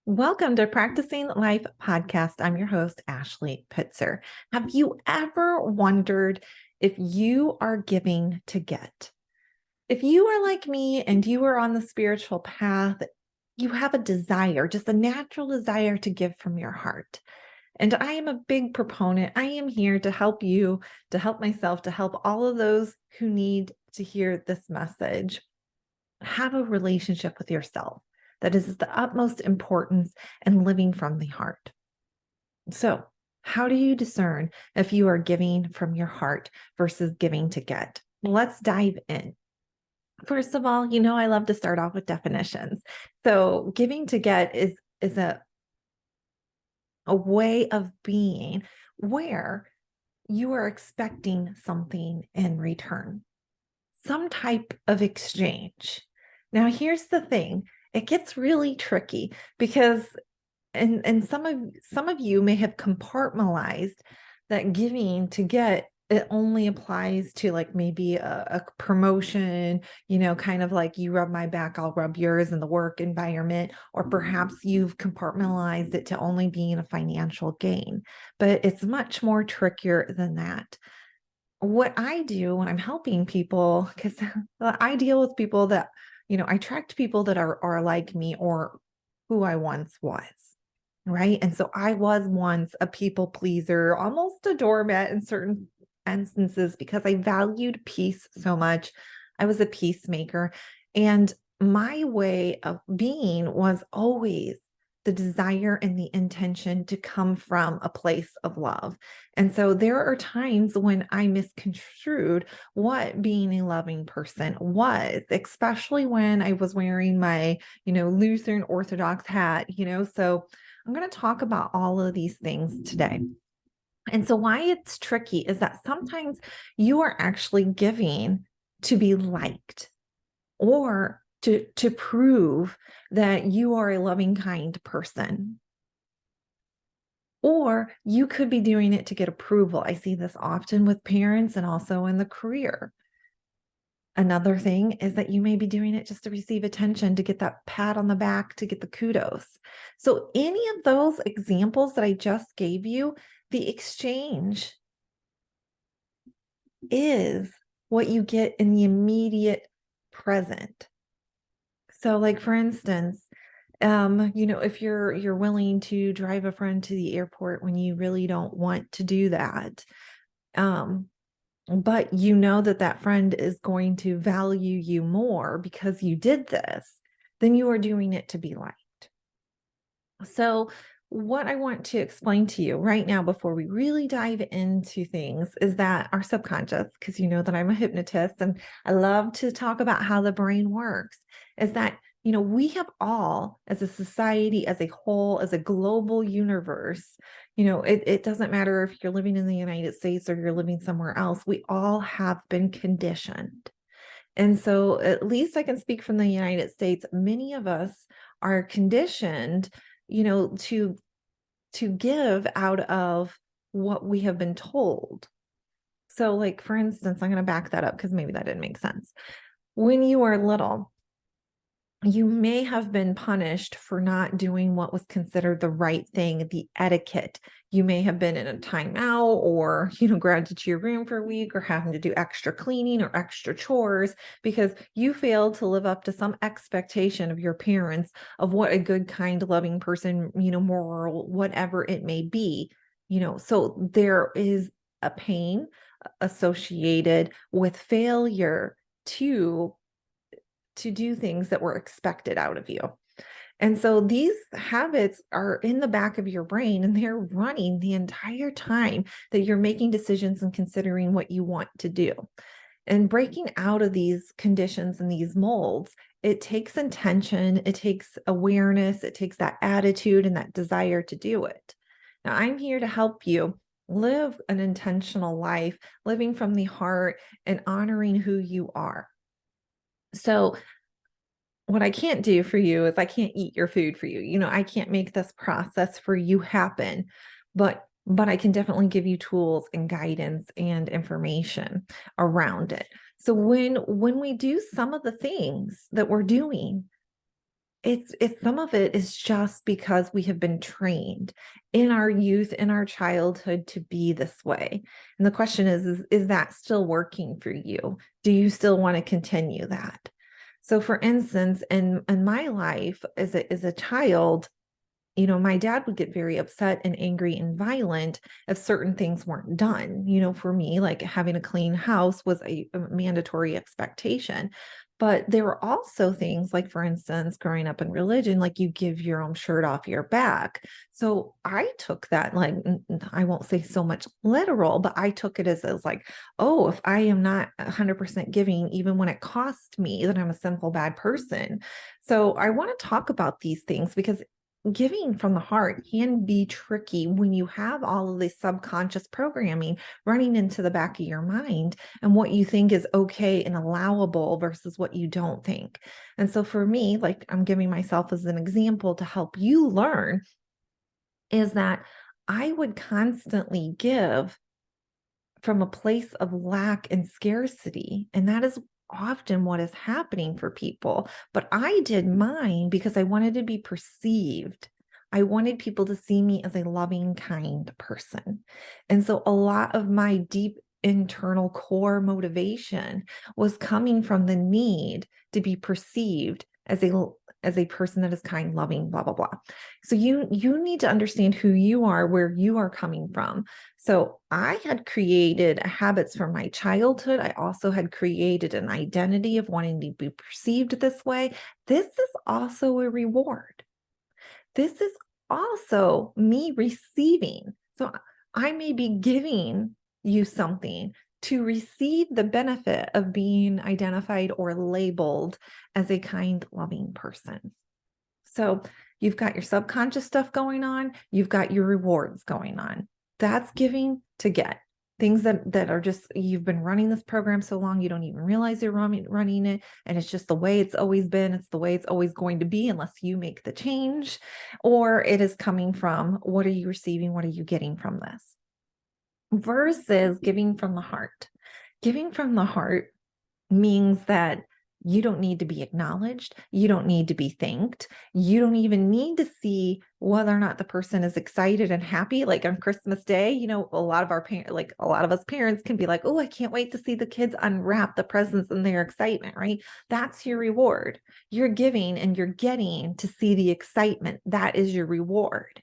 Welcome to Practicing Life Podcast. I'm your host, Ashley Pitzer. Have you ever wondered if you are giving to get? If you are like me and you are on the spiritual path, you have a desire, just a natural desire to give from your heart. And I am a big proponent. I am here to help you, to help myself, to help all of those who need to hear this message. Have a relationship with yourself. That is the utmost importance in living from the heart. So, how do you discern if you are giving from your heart versus giving to get? Let's dive in. First of all, I love to start off with definitions. So, giving to get is a way of being where you are expecting something in return, some type of exchange. Now, here's the thing. It gets really tricky because and some of you may have compartmentalized that giving to get it only applies to like maybe a promotion, kind of like you rub my back, I'll rub yours in the work environment, or perhaps you've compartmentalized it to only being a financial gain. But it's much more trickier than that. What I do when I'm helping people, because I deal with people that, I attract people that are like me or who I once was. Right. And so I was once a people pleaser, almost a doormat in certain instances because I valued peace so much. I was a peacemaker. And my way of being was always the desire and the intention to come from a place of love. And so there are times when I misconstrued what being a loving person was, especially when I was wearing my, Lutheran Orthodox hat, so I'm going to talk about all of these things today. And so why it's tricky is that sometimes you are actually giving to be liked or to prove that you are a loving, kind person. Or you could be doing it to get approval. I see this often with parents and also in the career. Another thing is that you may be doing it just to receive attention, to get that pat on the back, to get the kudos. So any of those examples that I just gave you, the exchange is what you get in the immediate present. So like for instance, if you're willing to drive a friend to the airport when you really don't want to do that, but you know that that friend is going to value you more because you did this, then you are doing it to be liked. So what I want to explain to you right now before we really dive into things is that our subconscious, because you know that I'm a hypnotist and I love to talk about how the brain works, is that we have all, as a society, as a whole, as a global universe, it doesn't matter if you're living in the United States or you're living somewhere else, we all have been conditioned. And so at least I can speak from the United States, many of us are conditioned, to give out of what we have been told. So like, for instance, I'm going to back that up because maybe that didn't make sense. When you are little, you may have been punished for not doing what was considered the right thing, the etiquette. You may have been in a timeout or, grounded to your room for a week or having to do extra cleaning or extra chores because you failed to live up to some expectation of your parents of what a good, kind, loving person, moral, whatever it may be, so there is a pain associated with failure to do things that were expected out of you. And so these habits are in the back of your brain and they're running the entire time that you're making decisions and considering what you want to do. And breaking out of these conditions and these molds, it takes intention, it takes awareness, it takes that attitude and that desire to do it. Now, I'm here to help you live an intentional life, living from the heart and honoring who you are. So what I can't do for you is I can't eat your food for you. I can't make this process for you happen, but I can definitely give you tools and guidance and information around it. So when we do some of the things that we're doing, it's some of it is just because we have been trained in our youth, in our childhood to be this way. And the question is that still working for you? Do you still want to continue that? So for instance, in my life as a child, my dad would get very upset and angry and violent if certain things weren't done. For me, like having a clean house was a mandatory expectation. But there were also things like, for instance, growing up in religion, like you give your own shirt off your back. So I took that, like, I won't say so much literal, but I took it as like, oh, if I am not 100% giving, even when it costs me, then I'm a sinful, bad person. So I want to talk about these things because giving from the heart can be tricky when you have all of this subconscious programming running into the back of your mind and what you think is okay and allowable versus what you don't think. And so for me, like I'm giving myself as an example to help you learn, is that I would constantly give from a place of lack and scarcity. And that is often what is happening for people. But I did mine because I wanted to be perceived. I wanted people to see me as a loving, kind person. And so a lot of my deep internal core motivation was coming from the need to be perceived as a person that is kind, loving, blah, blah, blah. So you need to understand who you are, where you are coming from. So I had created habits from my childhood. I also had created an identity of wanting to be perceived this way. This is also a reward. This is also me receiving. So I may be giving you something to receive the benefit of being identified or labeled as a kind, loving person. So you've got your subconscious stuff going on, you've got your rewards going on. That's giving to get. Things that are just, you've been running this program so long, you don't even realize you're running it. And it's just the way it's always been. It's the way it's always going to be unless you make the change. Or it is coming from, what are you receiving? What are you getting from this? Versus giving from the heart. Giving from the heart means that you don't need to be acknowledged. You don't need to be thanked. You don't even need to see whether or not the person is excited and happy. Like on Christmas Day, a lot of our parents, like a lot of us parents can be like, oh, I can't wait to see the kids unwrap the presents and their excitement, right? That's your reward. You're giving and you're getting to see the excitement. That is your reward.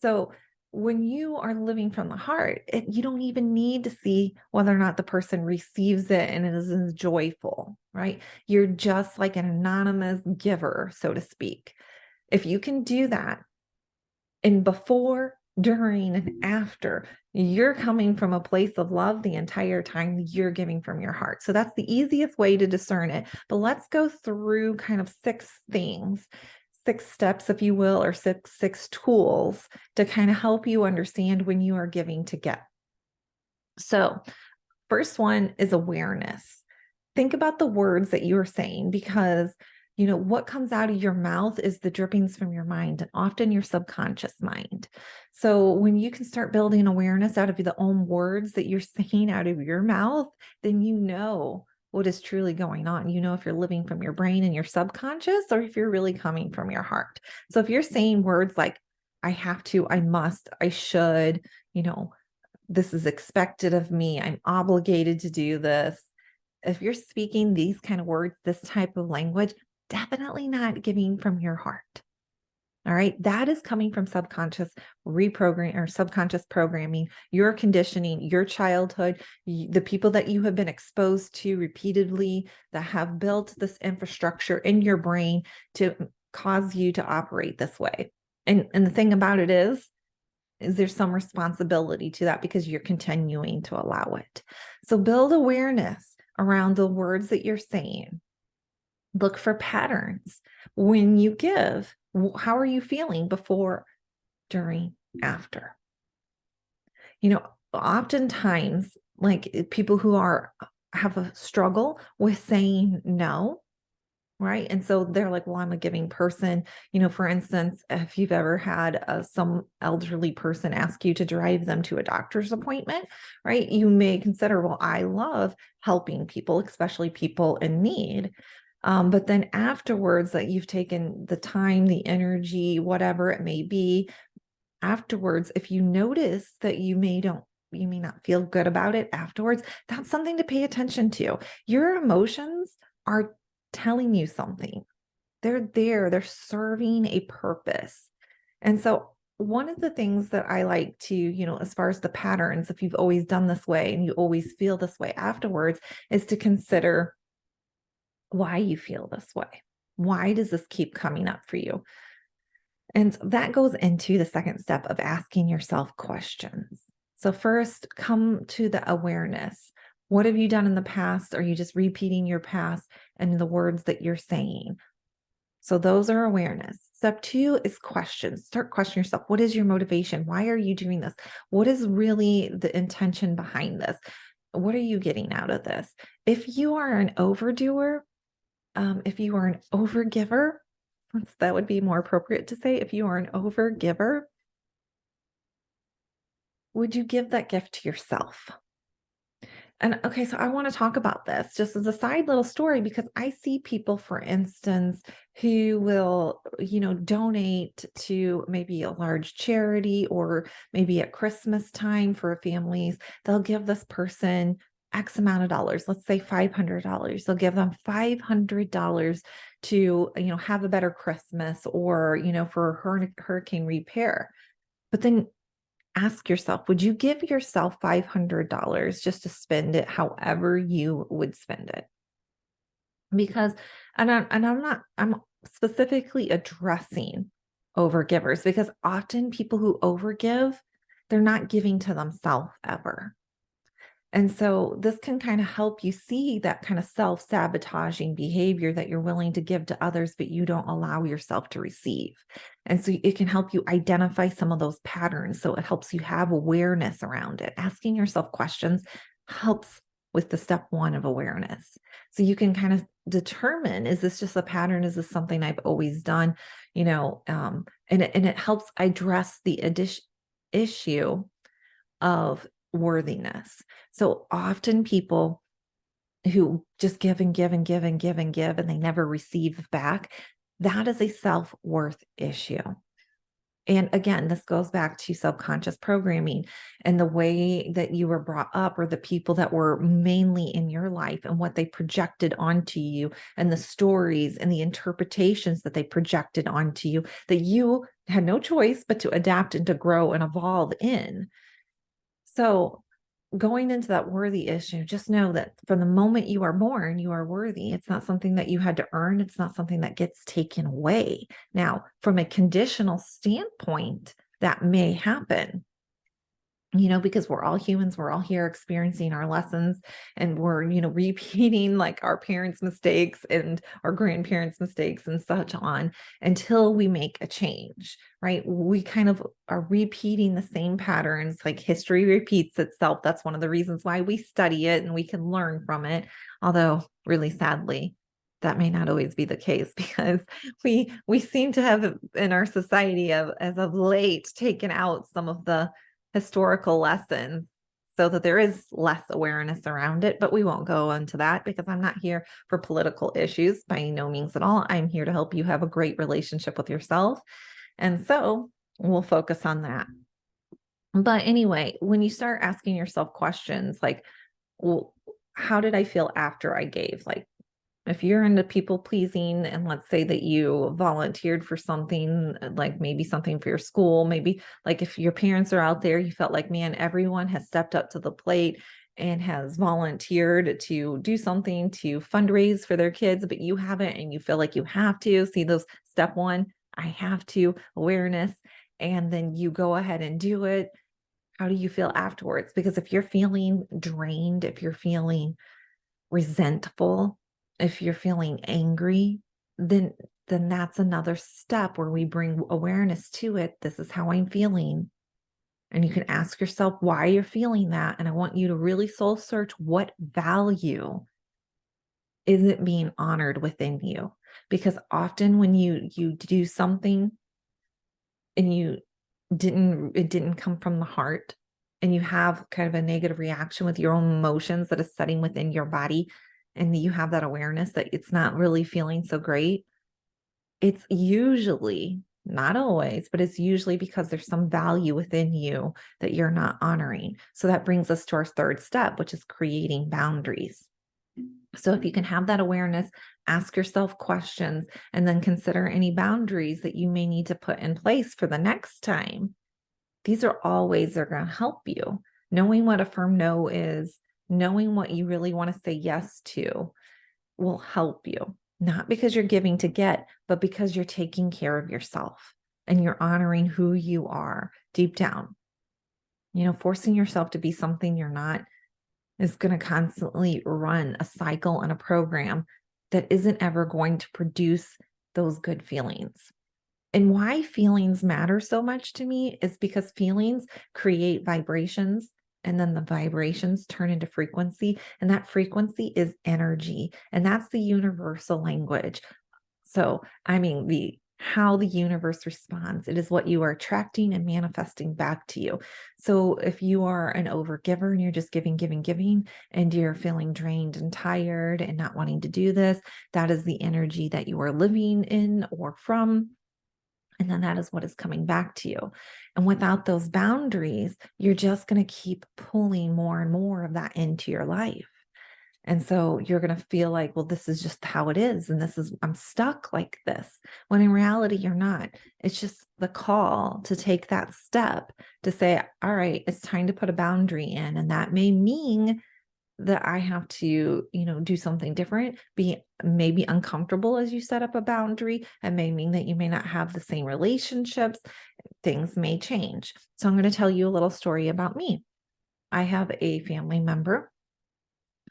So when you are living from the heart, you don't even need to see whether or not the person receives it and it is joyful, right? You're just like an anonymous giver, so to speak. If you can do that, and before, during, and after, you're coming from a place of love the entire time you're giving from your heart. So that's the easiest way to discern it. But let's go through kind of 6 things, 6 steps, if you will, or six tools to kind of help you understand when you are giving to get. So first one is awareness. Think about the words that you're saying, because what comes out of your mouth is the drippings from your mind, and often your subconscious mind. So when you can start building awareness out of the own words that you're saying out of your mouth, then what is truly going on. If you're living from your brain and your subconscious, or if you're really coming from your heart. So if you're saying words like, I have to, I must, I should, this is expected of me, I'm obligated to do this. If you're speaking these kind of words, this type of language, definitely not giving from your heart. All right. That is coming from subconscious reprogramming or subconscious programming, your conditioning, your childhood, the people that you have been exposed to repeatedly that have built this infrastructure in your brain to cause you to operate this way. And the thing about it is there's some responsibility to that because you're continuing to allow it. So build awareness around the words that you're saying. Look for patterns. When you give, how are you feeling before, during, after? Oftentimes, like people who have a struggle with saying no, right? And so they're like, well, I'm a giving person. For instance, if you've ever had some elderly person ask you to drive them to a doctor's appointment, right? You may consider, well, I love helping people, especially people in need. But then afterwards, that you've taken the time, the energy, whatever it may be, afterwards, if you notice that you may not feel good about it afterwards, that's something to pay attention to. Your emotions are telling you something. They're there, they're serving a purpose. And so one of the things that I like to, as far as the patterns, if you've always done this way and you always feel this way afterwards, is to consider why you feel this way. Why does this keep coming up for you? And that goes into the second step of asking yourself questions. So first, come to the awareness. What have you done in the past? Are you just repeating your past and the words that you're saying? So those are awareness. Step 2 is questions. Start questioning yourself. What is your motivation? Why are you doing this? What is really the intention behind this? What are you getting out of this? If you are an overdoer, if you are an overgiver, that would be more appropriate to say. If you are an overgiver, would you give that gift to yourself? And okay, so I want to talk about this just as a side little story, because I see people, for instance, who will, donate to maybe a large charity, or maybe at Christmas time for families, they'll give this person X amount of dollars, let's say $500. They'll give them $500 to, have a better Christmas, or, for hurricane repair. But then ask yourself, would you give yourself $500 just to spend it however you would spend it? Because, I'm specifically addressing overgivers, because often people who overgive, they're not giving to themselves ever. And so this can kind of help you see that kind of self-sabotaging behavior that you're willing to give to others, but you don't allow yourself to receive. And so it can help you identify some of those patterns. So it helps you have awareness around it. Asking yourself questions helps with the step 1 of awareness. So you can kind of determine, is this just a pattern? Is this something I've always done? And it helps address the issue of worthiness. So often people who just give and give and give and give and give, and they never receive back, that is a self-worth issue. And again, this goes back to subconscious programming and the way that you were brought up, or the people that were mainly in your life and what they projected onto you, and the stories and the interpretations that they projected onto you, that you had no choice but to adapt and to grow and evolve in. So going into that worthy issue, just know that from the moment you are born, you are worthy. It's not something that you had to earn. It's not something that gets taken away. Now, from a conditional standpoint, that may happen, because we're all humans, we're all here experiencing our lessons, and we're, repeating like our parents' mistakes and our grandparents' mistakes and such on, until we make a change, right? We kind of are repeating the same patterns, like history repeats itself. That's one of the reasons why we study it and we can learn from it. Although, really sadly, that may not always be the case, because we seem to have in our society as of late taken out some of the historical lessons, so that there is less awareness around it. But we won't go into that, because I'm not here for political issues by no means at all. I'm here to help you have a great relationship with yourself. And so we'll focus on that. But anyway, when you start asking yourself questions like, well, how did I feel after I gave? Like, if you're into people pleasing, and let's say that you volunteered for something, like maybe something for your school, maybe like if your parents are out there, you felt like, man, everyone has stepped up to the plate and has volunteered to do something to fundraise for their kids, but you haven't, and you feel like you have to. See those step 1, I have to, awareness, and then you go ahead and do it. How do you feel afterwards? Because if you're feeling drained, if you're feeling resentful, if you're feeling angry, then that's another step where we bring awareness to it. This is how I'm feeling. And you can ask yourself why you're feeling that. And I want you to really soul search, what value isn't being honored within you? Because often when you do something and it didn't come from the heart, and you have kind of a negative reaction with your own emotions that is setting within your body, and you have that awareness that it's not really feeling so great, it's usually, not always, but it's usually because there's some value within you that you're not honoring. So that brings us to our third step, which is creating boundaries. So if you can have that awareness, ask yourself questions, and then consider any boundaries that you may need to put in place for the next time. These are all ways they're going to help you. Knowing what a firm no is, knowing what you really want to say yes to will help you. Not because you're giving to get, but because you're taking care of yourself and you're honoring who you are deep down. Forcing yourself to be something you're not is going to constantly run a cycle and a program that isn't ever going to produce those good feelings. And why feelings matter so much to me is because feelings create vibrations, and then the vibrations turn into frequency, and that frequency is energy, and that's the universal language. So, how the universe responds, it is what you are attracting and manifesting back to you. So if you are an overgiver and you're just giving, and you're feeling drained and tired and not wanting to do this, that is the energy that you are living in or from. And then that is what is coming back to you. And without those boundaries, you're just going to keep pulling more and more of that into your life. And so you're going to feel like, well, this is just how it is. And I'm stuck like this. When in reality, you're not. It's just the call to take that step to say, all right, it's time to put a boundary in. And that may mean that I have to, do something different, be maybe uncomfortable as you set up a boundary. It may mean that you may not have the same relationships. Things may change. So I'm going to tell you a little story about me. I have a family member,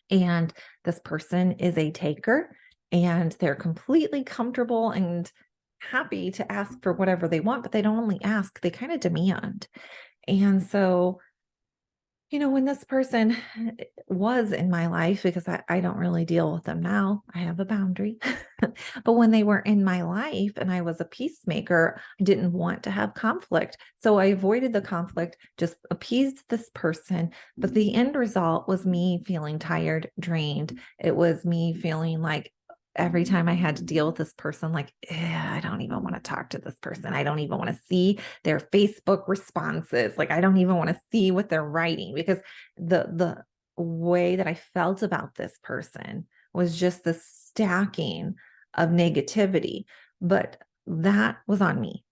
and this person is a taker, and they're completely comfortable and happy to ask for whatever they want, but they don't only ask, they kind of demand. And so when this person was in my life, because I don't really deal with them now, I have a boundary. But when they were in my life and I was a peacemaker, I didn't want to have conflict. So I avoided the conflict, just appeased this person. But the end result was me feeling tired, drained. It was me feeling like every time I had to deal with this person, like, I don't even want to talk to this person. I don't even want to see their Facebook responses. Like, I don't even want to see what they're writing, because the way that I felt about this person was just the stacking of negativity. But that was on me.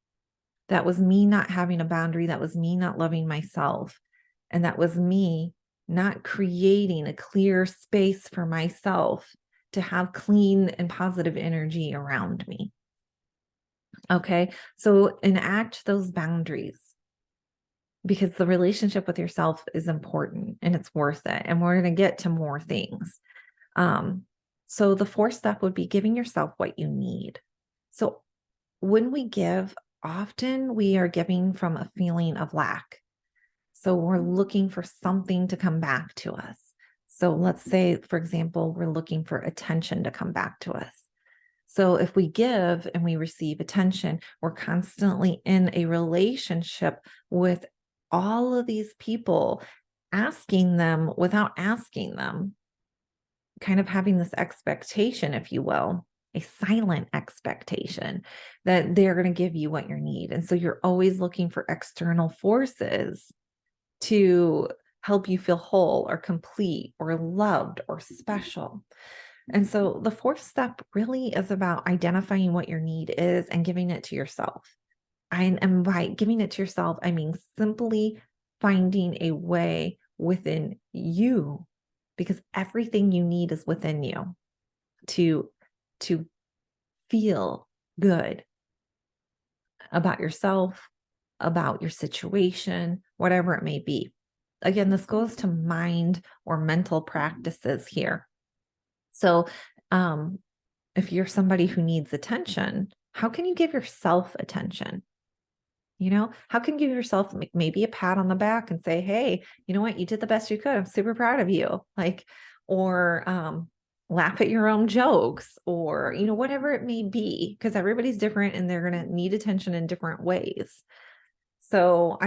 That was me not having a boundary. That was me not loving myself. And that was me not creating a clear space for myself to have clean and positive energy around me. Okay, so enact those boundaries, because the relationship with yourself is important and it's worth it. And we're going to get to more things. So the fourth step would be giving yourself what you need. So when we give, often we are giving from a feeling of lack. So we're looking for something to come back to us. So let's say, for example, we're looking for attention to come back to us. So if we give and we receive attention, we're constantly in a relationship with all of these people, asking them without asking them, kind of having this expectation, if you will, a silent expectation that they're going to give you what you need. And so you're always looking for external forces to help you feel whole or complete or loved or special. And so the fourth step really is about identifying what your need is and giving it to yourself. And by giving it to yourself, I mean simply finding a way within you, because everything you need is within you to feel good about yourself, about your situation, whatever it may be. Again, this goes to mind or mental practices here. So if you're somebody who needs attention, how can you give yourself attention? How can you give yourself maybe a pat on the back and say, hey, you know what? You did the best you could. I'm super proud of you. Or laugh at your own jokes, or, whatever it may be, because everybody's different and they're going to need attention in different ways. So,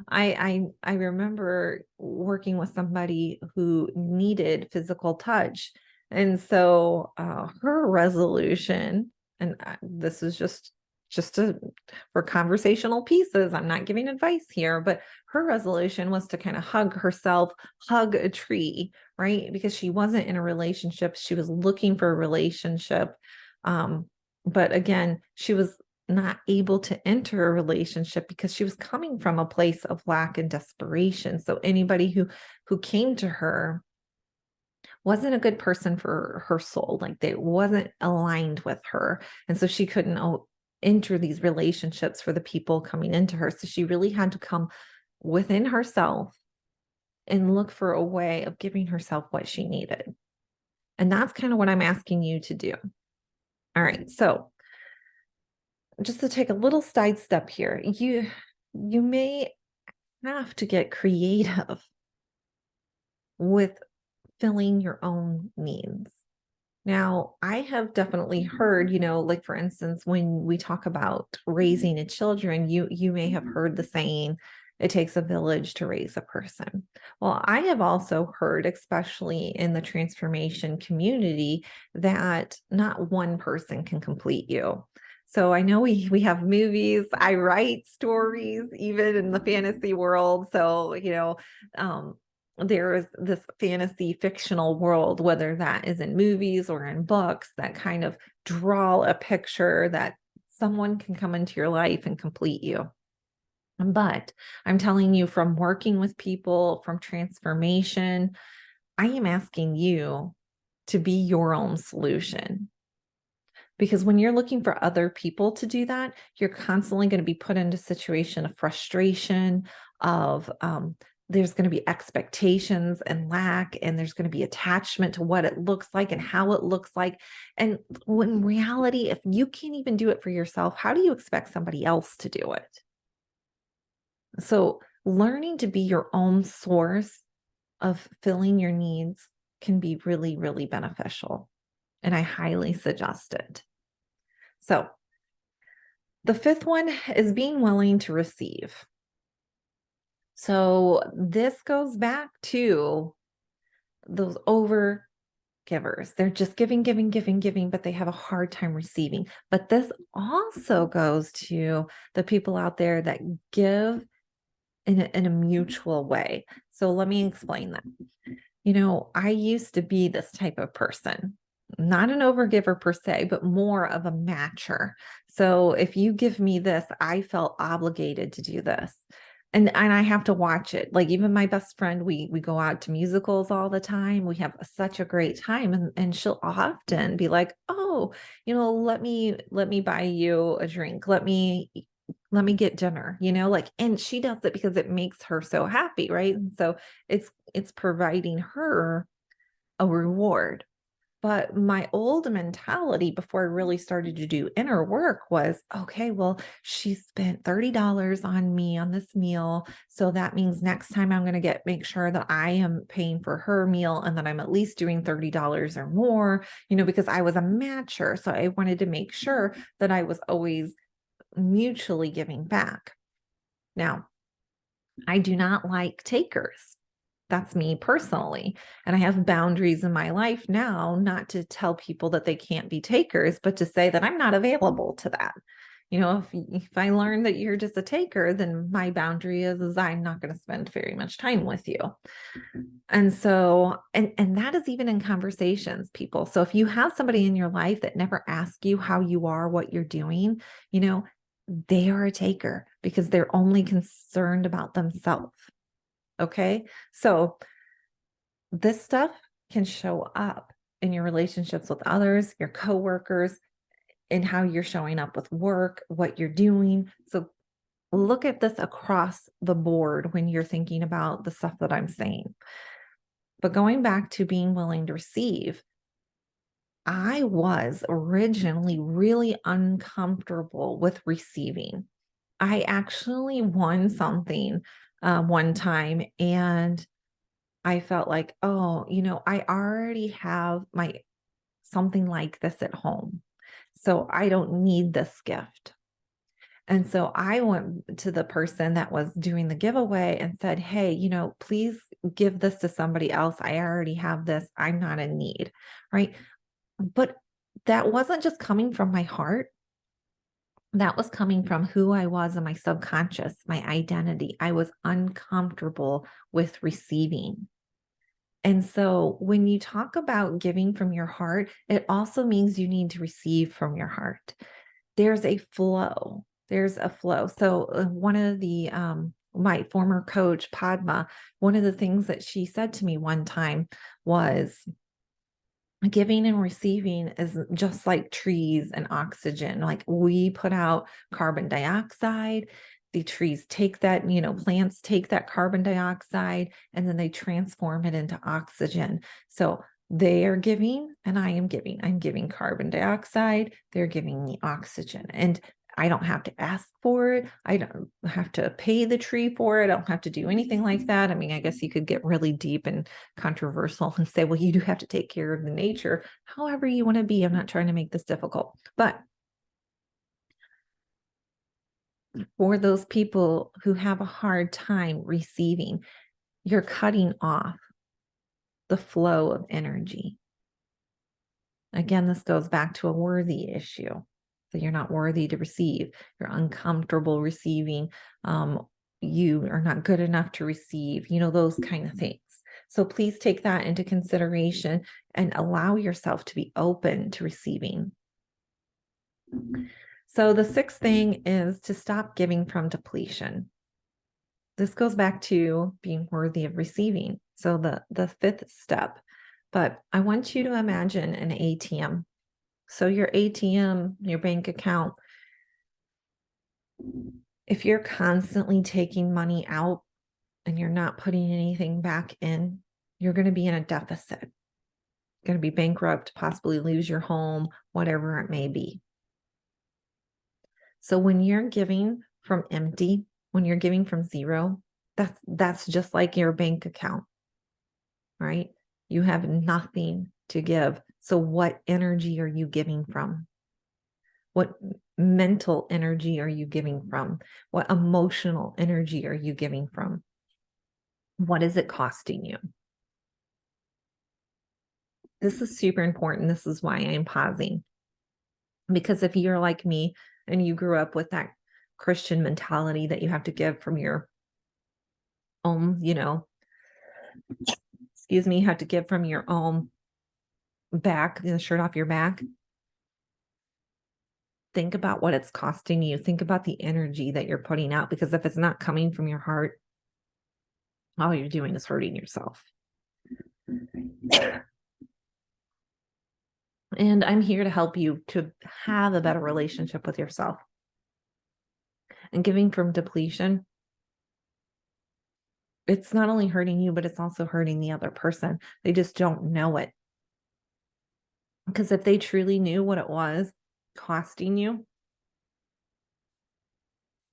I remember working with somebody who needed physical touch. And so her resolution, and this is for conversational pieces. I'm not giving advice here, but her resolution was to kind of hug herself, hug a tree, right? Because she wasn't in a relationship. She was looking for a relationship. But again, she was not able to enter a relationship because she was coming from a place of lack and desperation. So anybody who came to her wasn't a good person for her soul. Like they wasn't aligned with her. And so she couldn't enter these relationships for the people coming into her. So she really had to come within herself and look for a way of giving herself what she needed. And that's kind of what I'm asking you to do. All right. So just to take a little side step here, you may have to get creative with filling your own needs. Now, I have definitely heard, like for instance, when we talk about raising a children, you may have heard the saying, it takes a village to raise a person. Well, I have also heard, especially in the transformation community, that not one person can complete you. So I know we have movies, I write stories, even in the fantasy world. So, there is this fantasy fictional world, whether that is in movies or in books, that kind of draw a picture that someone can come into your life and complete you. But I'm telling you, from working with people, from transformation, I am asking you to be your own solution. Because when you're looking for other people to do that, you're constantly going to be put into a situation of frustration, of there's going to be expectations and lack, and there's going to be attachment to what it looks like and how it looks like. And when in reality, if you can't even do it for yourself, how do you expect somebody else to do it? So learning to be your own source of filling your needs can be really, really beneficial. And I highly suggest it. So the fifth one is being willing to receive. So this goes back to those over givers. They're just giving, but they have a hard time receiving. But this also goes to the people out there that give in a mutual way. So let me explain that. I used to be this type of person, not an overgiver per se, but more of a matcher. So if you give me this, I felt obligated to do this. And I have to watch it. Like even my best friend, we go out to musicals all the time. We have such a great time. And she'll often be like, oh, let me buy you a drink. Let me get dinner, and she does it because it makes her so happy, right? And so it's providing her a reward. But my old mentality before I really started to do inner work was, okay, well, she spent $30 on me on this meal. So that means next time I'm going to make sure that I am paying for her meal and that I'm at least doing $30 or more, because I was a matcher. So I wanted to make sure that I was always mutually giving back. Now, I do not like takers. That's me personally. And I have boundaries in my life now, not to tell people that they can't be takers, but to say that I'm not available to that. If I learn that you're just a taker, then my boundary is I'm not going to spend very much time with you. And so, and that is even in conversations, people. So if you have somebody in your life that never asks you how you are, what you're doing, they are a taker because they're only concerned about themselves. Okay. So this stuff can show up in your relationships with others, your coworkers, and how you're showing up with work, what you're doing. So look at this across the board when you're thinking about the stuff that I'm saying. But going back to being willing to receive, I was originally really uncomfortable with receiving. I actually won something one time, and I felt like, oh, I already have something like this at home, so I don't need this gift. And so I went to the person that was doing the giveaway and said, hey, please give this to somebody else. I already have this. I'm not in need. Right. But that wasn't just coming from my heart. That was coming from who I was in my subconscious, my identity. I was uncomfortable with receiving. And so when you talk about giving from your heart, it also means you need to receive from your heart. There's a flow. There's a flow. So one of the my former coach, Padma, one of the things that she said to me one time was, giving and receiving is just like trees and oxygen. Like we put out carbon dioxide, the trees take that, plants take that carbon dioxide and then they transform it into oxygen. So they are giving and I am giving. I'm giving carbon dioxide, they're giving me oxygen. And I don't have to ask for it. I don't have to pay the tree for it. I don't have to do anything like that. I mean, I guess you could get really deep and controversial and say, well, you do have to take care of the nature, however you want to be. I'm not trying to make this difficult, but for those people who have a hard time receiving, you're cutting off the flow of energy. Again, this goes back to a worthy issue. So you're not worthy to receive. You're uncomfortable receiving. You are not good enough to receive, those kind of things. So please take that into consideration and allow yourself to be open to receiving. So the sixth thing is to stop giving from depletion. This goes back to being worthy of receiving. So the fifth step, but I want you to imagine an ATM. So your ATM, your bank account, if you're constantly taking money out and you're not putting anything back in, you're going to be in a deficit. You're going to be bankrupt, possibly lose your home, whatever it may be. So when you're giving from empty, when you're giving from zero, that's just like your bank account, right? You have nothing to give. So what energy are you giving from? What mental energy are you giving from? What emotional energy are you giving from? What is it costing you? This is super important. This is why I'm pausing. Because if you're like me and you grew up with that Christian mentality that you have to give from your own, you have to give from your own back, the shirt off your back. Think about what it's costing you. Think about the energy that you're putting out, because if it's not coming from your heart, all you're doing is hurting yourself. And I'm here to help you to have a better relationship with yourself. And giving from depletion, it's not only hurting you, but it's also hurting the other person. They just don't know it. Because if they truly knew what it was costing you,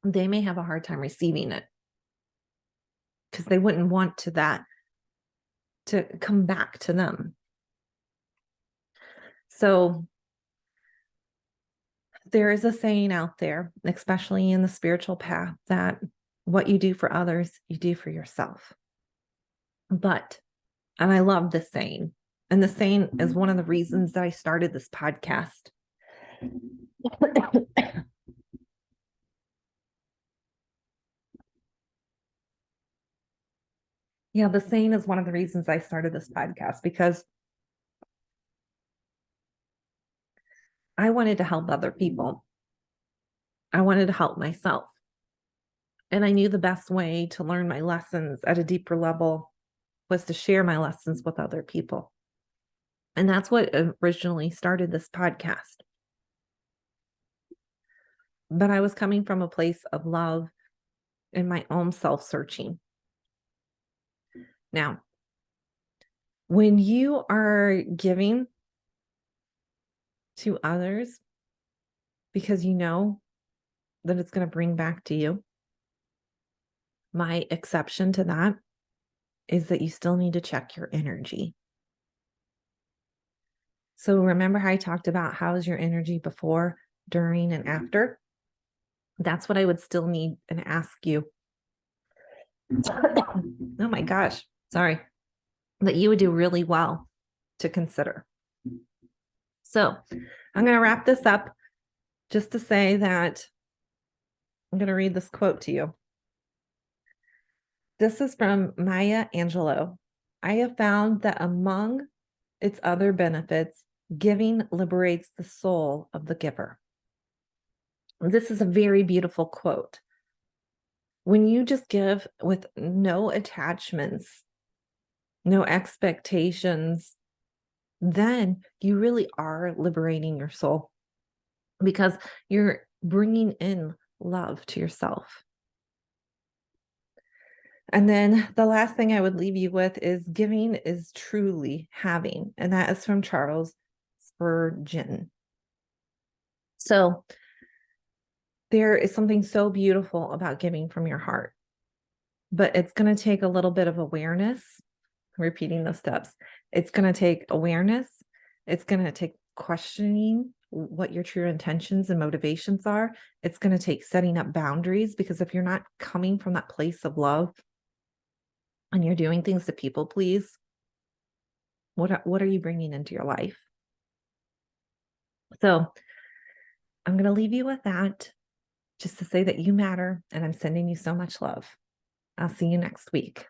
they may have a hard time receiving it. Because they wouldn't want to come back to them. So there is a saying out there, especially in the spiritual path, that what you do for others, you do for yourself. And I love this saying. And the saying is one of the reasons that I started this podcast. Yeah, the saying is one of the reasons I started this podcast, because I wanted to help other people. I wanted to help myself. And I knew the best way to learn my lessons at a deeper level was to share my lessons with other people. And that's what originally started this podcast. But I was coming from a place of love and my own self-searching. Now, when you are giving to others because you know that it's going to bring back to you, my exception to that is that you still need to check your energy. So remember how I talked about how's your energy before, during, and after? That's what I would still need and ask you. Oh my gosh, sorry. That you would do really well to consider. So I'm going to wrap this up just to say that I'm going to read this quote to you. This is from Maya Angelou. I have found that among its other benefits, giving liberates the soul of the giver. This is a very beautiful quote. When you just give with no attachments, no expectations, then you really are liberating your soul because you're bringing in love to yourself. And then the last thing I would leave you with is giving is truly having, and that is from Charles Spurgeon. So there is something so beautiful about giving from your heart, but it's going to take a little bit of awareness. Repeating those steps. It's going to take awareness. It's going to take questioning what your true intentions and motivations are. It's going to take setting up boundaries, because if you're not coming from that place of love and you're doing things to people please, what are you bringing into your life? So I'm going to leave you with that, just to say that you matter, and I'm sending you so much love. I'll see you next week.